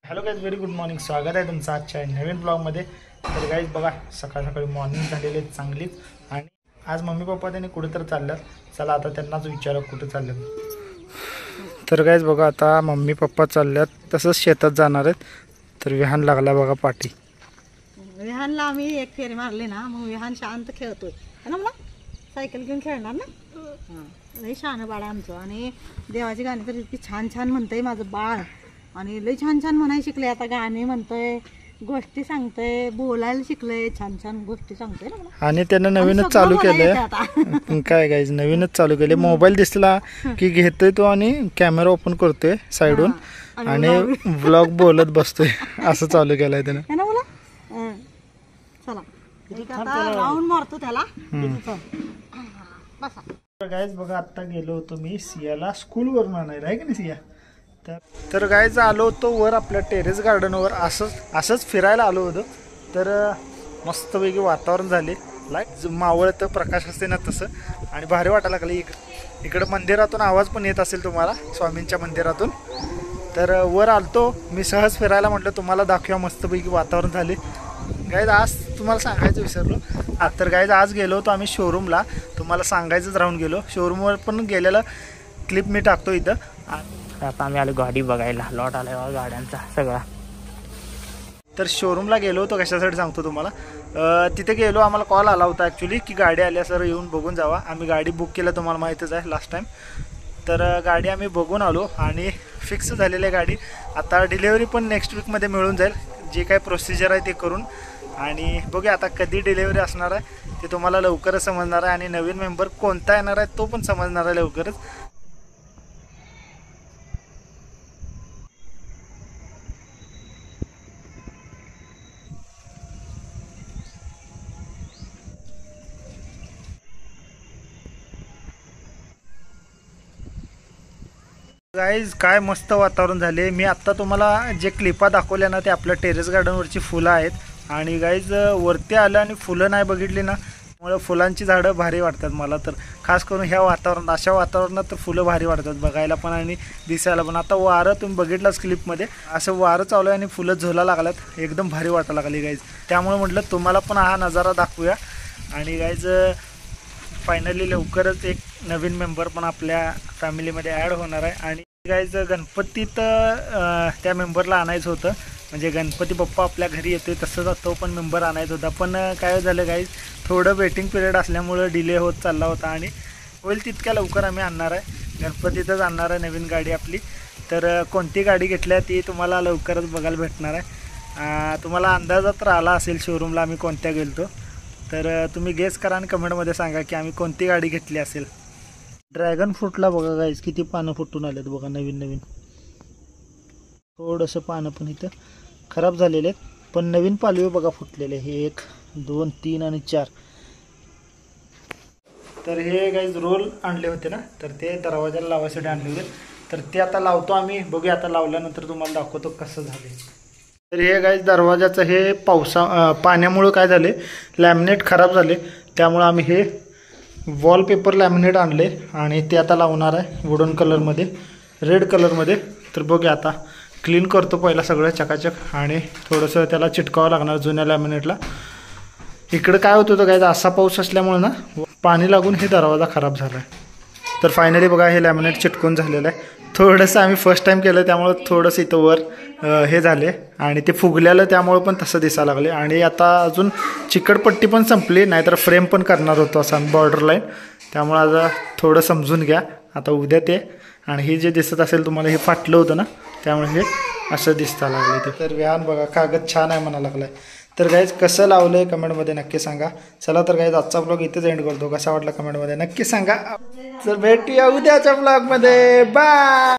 Hello guys, very good morning. स्वागत आहे तुमचं आजच्या नवीन ब्लॉगमध्ये. तर गाईज बघा, सकाळ सकाळी मॉर्निंग झालेली आहे चांगलीच. आणि आज मम्मी पप्पा त्यांनी कुठेतरी चालल्यात. चला आता त्यांनाच विचारा कुठे चालल्यात. तर गाईज बघा, आता मम्मी पप्पा चालल्यात, तसंच शेतात जाणार आहेत. तर विहान लागला बघा पाठी. विहानला आम्ही एक फेरी मारली ना, मग विहान शांत खेळतोय ना. मला सायकल घेऊन खेळणार ना. लई छान बाळ आमचं. आणि देवाची गाणी तर इतकी छान छान म्हणतंय माझं बाळ. आणि लई छान छान म्हणायला शिकले. आता गाणे म्हणतोय, गोष्टी सांगतोय, बोलायला शिकलंय, छान छान गोष्टी सांगतोय ना. आणि त्यानं नवीनच चालू केलंय. काय गाईज, नवीनच चालू केले. मोबाईल दिसला की घेतोय तो आणि कॅमेरा ओपन करतोय साईडून आणि व्लॉग बोलत बसतोय. असं चालू केलंय त्यानं. चला आता राऊंड मारतो त्याला. गाईज बघा, आता गेलो होतो मी सियाला स्कूलवरून आणायला, आहे की नाही सिया. तर गाईज आलो होतो वर आपल्या टेरेस गार्डनवर. असंच फिरायला आलो होतो. तर मस्तपैकी वातावरण झाले, लाईट मावळतं, प्रकाश असते ना तसं. आणि भारी वाटायला लागले. इकडं मंदिरातून आवाज पण येत असेल तुम्हाला, स्वामींच्या मंदिरातून. तर वर आलतो मी सहज फिरायला, म्हटलं तुम्हाला दाखवा. मस्तपैकी वातावरण झाले. गाईज आज तुम्हाला सांगायचं विसरलो. तर गाईज आज गेलो होतो आम्ही शोरूमला. तुम्हाला सांगायचंच राहून गेलो. शोरूमवर पण गेलेला क्लिप मी टाकतो इथं. आता आम्ही आलो गाडी बघायला. लॉट आलाय बघा गाड्यांचा सगळा. तर शोरूमला गेलो होतो कशासाठी सांगतो तुम्हाला. तिथे गेलो, आम्हाला कॉल आला होता ॲक्च्युली की गाडी आल्या सर, येऊन बघून जावा. आम्ही गाडी बुक केलं, तुम्हाला माहीतच आहे लास्ट टाईम. तर गाडी आम्ही बघून आलो आणि फिक्स झालेली आहे गाडी. आता डिलेवरी पण नेक्स्ट वीकमध्ये मिळून जाईल. जे काय प्रोसिजर आहे ते करून. आणि बघूया आता कधी डिलेवरी असणार आहे ते तुम्हाला लवकरच समजणार आहे. आणि नवीन मेंबर कोणता येणार आहे तो पण समजणार आहे लवकरच. गाईज काय मस्त वातावरण झाले. मी आत्ता तुम्हाला जे क्लिपा दाखवल्या ना ते आपल्या टेरेस गार्डनवरची फुलं आहेत. आणि गाईज वरती आलं आणि फुलं नाही बघितली ना, त्यामुळे फुलांची झाडं भारी वाटतात मला. तर खास करून ह्या वातावरणात, अशा वातावरणात तर फुलं भारी वाटतात बघायला पण आणि दिसायला पण. आता वारं तुम्ही बघितलंच क्लिपमध्ये, असं वारं चालू आहे आणि फुलं झोला लागल्यात. एकदम भारी वाटायला लागली गाईज. त्यामुळे म्हटलं तुम्हाला पण हा नजारा दाखवूया. आणि गाईज फायनली लवकरच एक नवीन मेंबर पण आपल्या फॅमिलीमध्ये ॲड होणार आहे. आणि गाईज गणपतीत त्या मेंबरला आणायचं होतं. म्हणजे गणपती बाप्पा आपल्या घरी येतोय तसंच तो पण मेंबर आणायचा होता. पण काय झालं गाईज, थोडं वेटिंग पिरियड असल्यामुळं डिले होत चालला होता. आणि होईल तितक्या लवकर आम्ही आणणार आहे, गणपतीतच आणणार आहे नवीन गाडी आपली. तर कोणती गाडी घेतल्या ती तुम्हाला लवकरच बघायला भेटणार आहे. तुम्हाला अंदाजात राहिला असेल शोरूमला आम्ही कोणत्या गेलतो. तर तुम्ही गेस करा आणि कमेंटमध्ये सांगा की आम्ही कोणती गाडी घेतली असेल. ड्रॅगन फ्रूटला बघा गाईज किती पानं फुटून आलेत बघा, नवीन नवीन. थोडंसं पानं पण इथं खराब झालेले आहेत, पण नवीन पालवी बघा फुटलेले. हे 1 2 3 आणि 4. तर हे गाईज रोल आणले होते ना, तर ते दरवाजाला लावायसाठी आणले होते. तर ते आता लावतो आम्ही. बघूया आता लावल्यानंतर तुम्हाला दाखवतो कसं झाले. तर हे गाईज दरवाजाचं हे पाण्यामुळं काय झाले, लॅमिनेट खराब झाले. त्यामुळं आम्ही हे वॉलपेपर लॅमिनेट आणले आणि ते आता लावणार आहे वुडन कलरमध्ये, रेड कलरमध्ये. तर बघूया आता क्लीन करतो पहिला सगळं चकाचक आणि थोडंसं त्याला चिटकावं लागणार जुन्या लॅमिनेटला. इकडं काय होत होतं गाईज, असा पाऊस असल्यामुळे ना पाणी लागून हे दरवाजा खराब झाला आहे. तर फायनली बघा हे लॅमिनेट चिटकून झालेलं आहे. थोडंसं आम्ही फर्स्ट टाईम केलं त्यामुळं थोडंसं इथं वर हे झाले आणि ते फुगलेलं त्यामुळं पण तसं दिसायला लागले. आणि आता अजून चिकटपट्टी पण संपली, नाहीतर फ्रेम पण करणार होतो असं आम्ही बॉर्डर लाईन. त्यामुळं आता थोडं समजून घ्या. आता उद्या ते, आणि हे जे दिसत असेल तुम्हाला हे फाटलं होतं ना, त्यामुळे हे असं दिसता लागले ते. तर व्यान बघा कागद छान आहे म्हणा लागलाय. तर गाईज कसं लावलं आहे कमेंटमध्ये नक्की सांगा. चला तर गाईज आजचा ब्लॉग इथेच एंड करतो. कसा वाटला कमेंटमध्ये नक्की सांगा. तर भेटूया उद्याच्या ब्लॉगमध्ये. बाय.